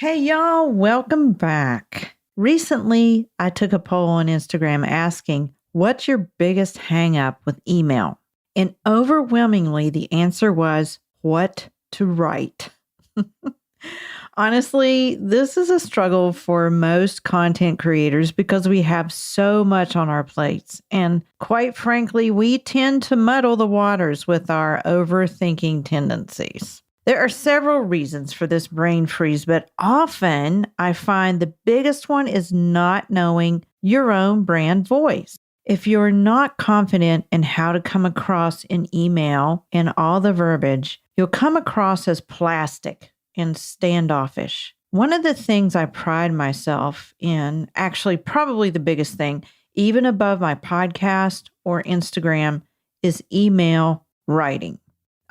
Hey, y'all, welcome back. Recently, I took a poll on Instagram asking, what's your biggest hang up with email? And overwhelmingly, the answer was what to write. Honestly, this is a struggle for most content creators because we have so much on our plates. And quite frankly, we tend to muddle the waters with our overthinking tendencies. There are several reasons for this brain freeze, but often I find the biggest one is not knowing your own brand voice. If you're not confident in how to come across in email and all the verbiage, you'll come across as plastic and standoffish. One of the things I pride myself in, actually probably the biggest thing, even above my podcast or Instagram, is email writing.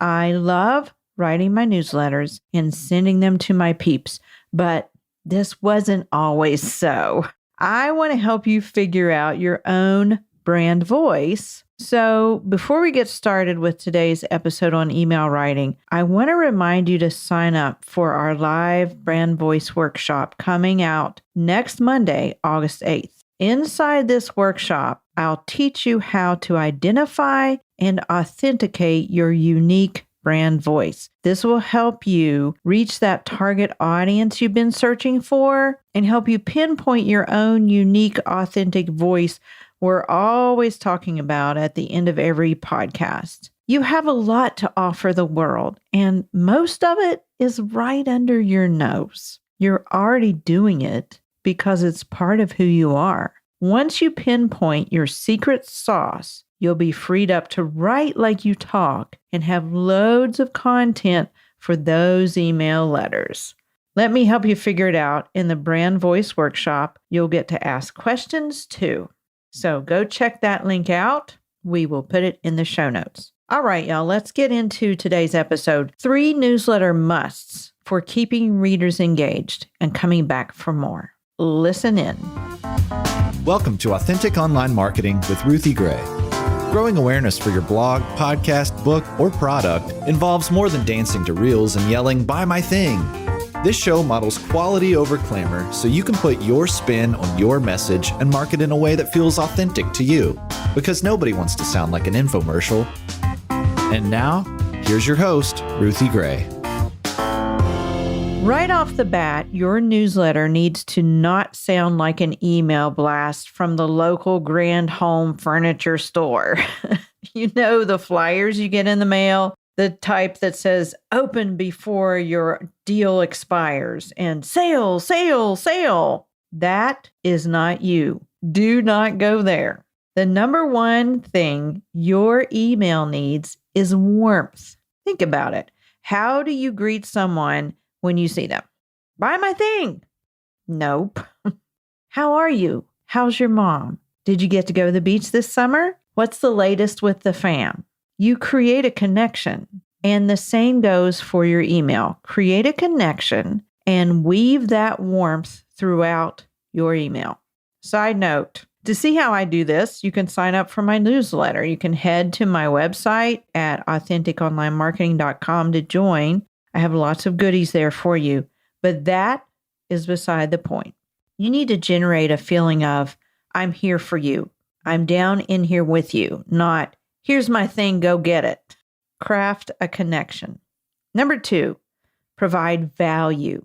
I love writing my newsletters and sending them to my peeps, but this wasn't always so. I want to help you figure out your own brand voice. So before we get started with today's episode on email writing, I want to remind you to sign up for our live brand voice workshop coming out next Monday, August 8th. Inside this workshop, I'll teach you how to identify and authenticate your unique brand voice. This will help you reach that target audience you've been searching for and help you pinpoint your own unique, authentic voice we're always talking about at the end of every podcast. You have a lot to offer the world, and most of it is right under your nose. You're already doing it because it's part of who you are. Once you pinpoint your secret sauce, you'll be freed up to write like you talk and have loads of content for those email letters. Let me help you figure it out. In the Brand Voice Workshop, you'll get to ask questions too. So go check that link out. We will put it in the show notes. All right, y'all, let's get into today's episode. 3 newsletter musts for keeping readers engaged and coming back for more. Listen in. Welcome to Authentic Online Marketing with Ruthie Gray. Growing awareness for your blog, podcast, book, or product involves more than dancing to reels and yelling, "Buy my thing." This show models quality over clamor so you can put your spin on your message and market in a way that feels authentic to you, because nobody wants to sound like an infomercial. And now, here's your host, Ruthie Gray. Right off the bat, your newsletter needs to not sound like an email blast from the local Grand Home Furniture store. You know, the flyers you get in the mail, the type that says open before your deal expires and sale, sale, sale. That is not you. Do not go there. The number one thing your email needs is warmth. Think about it. How do you greet someone when you see them? Buy my thing. Nope. How are you? How's your mom? Did you get to go to the beach this summer? What's the latest with the fam? You create a connection, and the same goes for your email. Create a connection and weave that warmth throughout your email. Side note, to see how I do this, you can sign up for my newsletter. You can head to my website at AuthenticOnlineMarketing.com to join. I have lots of goodies there for you, but that is beside the point. You need to generate a feeling of, I'm here for you. I'm down in here with you, not, here's my thing, go get it. Craft a connection. Number 2, provide value.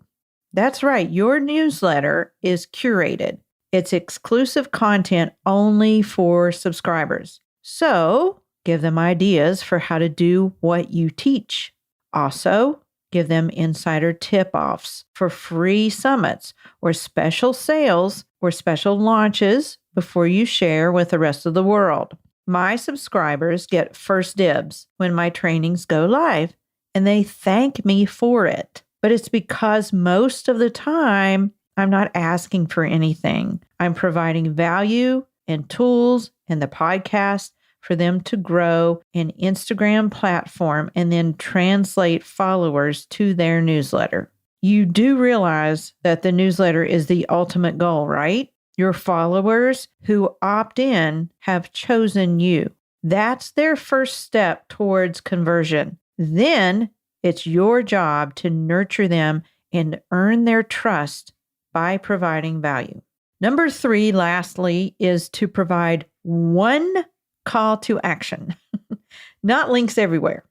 That's right, your newsletter is curated. It's exclusive content only for subscribers. So give them ideas for how to do what you teach. Also, give them insider tip-offs for free summits or special sales or special launches before you share with the rest of the world. My subscribers get first dibs when my trainings go live, and they thank me for it. But it's because most of the time, I'm not asking for anything. I'm providing value and tools in the podcast for them to grow an Instagram platform and then translate followers to their newsletter. You do realize that the newsletter is the ultimate goal, right? Your followers who opt in have chosen you. That's their first step towards conversion. Then it's your job to nurture them and earn their trust by providing value. Number 3, lastly, is to provide one call to action, not links everywhere.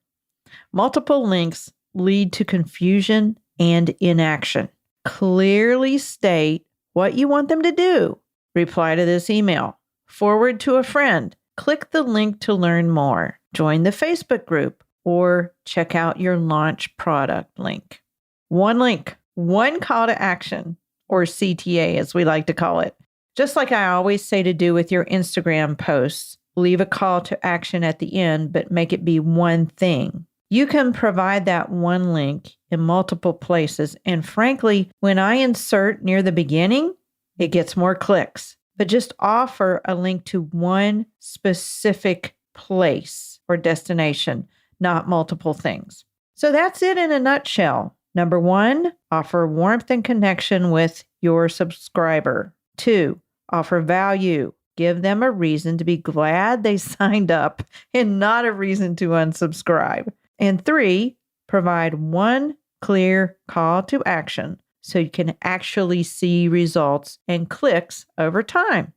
Multiple links lead to confusion and inaction. Clearly state what you want them to do. Reply to this email. Forward to a friend. Click the link to learn more. Join the Facebook group or check out your launch product link. One link, one call to action, or CTA as we like to call it. Just like I always say to do with your Instagram posts, leave a call to action at the end, but make it be one thing. You can provide that one link in multiple places. And frankly, when I insert near the beginning, it gets more clicks. But just offer a link to one specific place or destination, not multiple things. So that's it in a nutshell. Number 1, offer warmth and connection with your subscriber. 2, offer value. Give them a reason to be glad they signed up and not a reason to unsubscribe. And 3, provide one clear call to action so you can actually see results and clicks over time.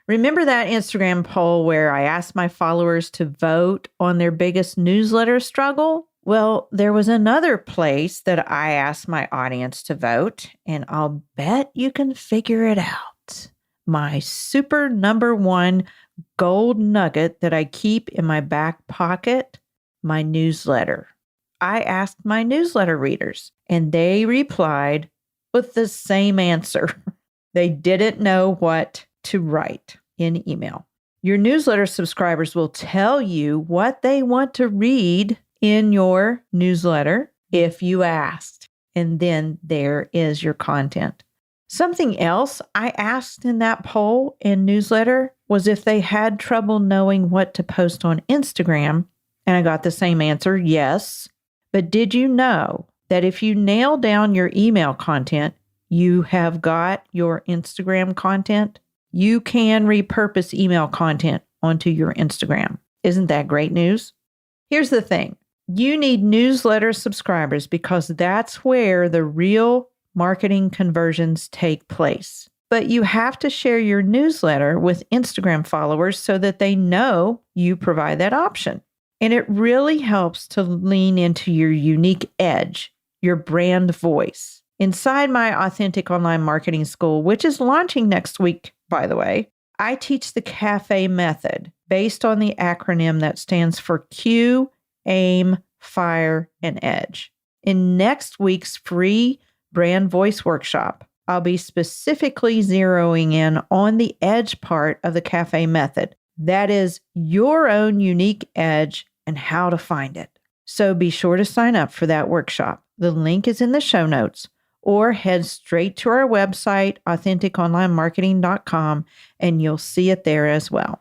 Remember that Instagram poll where I asked my followers to vote on their biggest newsletter struggle? Well, there was another place that I asked my audience to vote, and I'll bet you can figure it out. My super number 1 gold nugget that I keep in my back pocket, my newsletter. I asked my newsletter readers, and they replied with the same answer. They didn't know what to write in email. Your newsletter subscribers will tell you what they want to read in your newsletter if you asked, and then there is your content. Something else I asked in that poll and newsletter was if they had trouble knowing what to post on Instagram, and I got the same answer, yes. But did you know that if you nail down your email content, you have got your Instagram content? You can repurpose email content onto your Instagram. Isn't that great news? Here's the thing. You need newsletter subscribers because that's where the real marketing conversions take place. But you have to share your newsletter with Instagram followers so that they know you provide that option. And it really helps to lean into your unique edge, your brand voice. Inside my Authentic Online Marketing School, which is launching next week, by the way, I teach the CAFÉ method based on the acronym that stands for Q, Aim, Fire, and Edge. In next week's free brand voice workshop, I'll be specifically zeroing in on the edge part of the CAFÉ method. That is your own unique edge and how to find it. So be sure to sign up for that workshop. The link is in the show notes, or head straight to our website, AuthenticOnlineMarketing.com, and you'll see it there as well.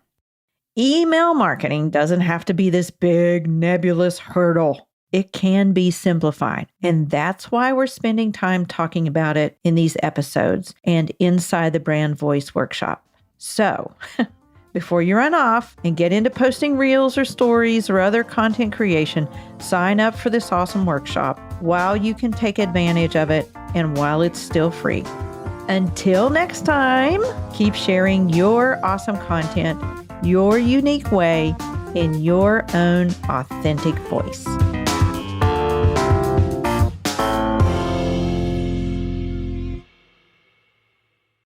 Email marketing doesn't have to be this big, nebulous hurdle. It can be simplified, and that's why we're spending time talking about it in these episodes and inside the Brand Voice Workshop. So, before you run off and get into posting reels or stories or other content creation, sign up for this awesome workshop while you can take advantage of it and while it's still free. Until next time, keep sharing your awesome content, your unique way, in your own authentic voice.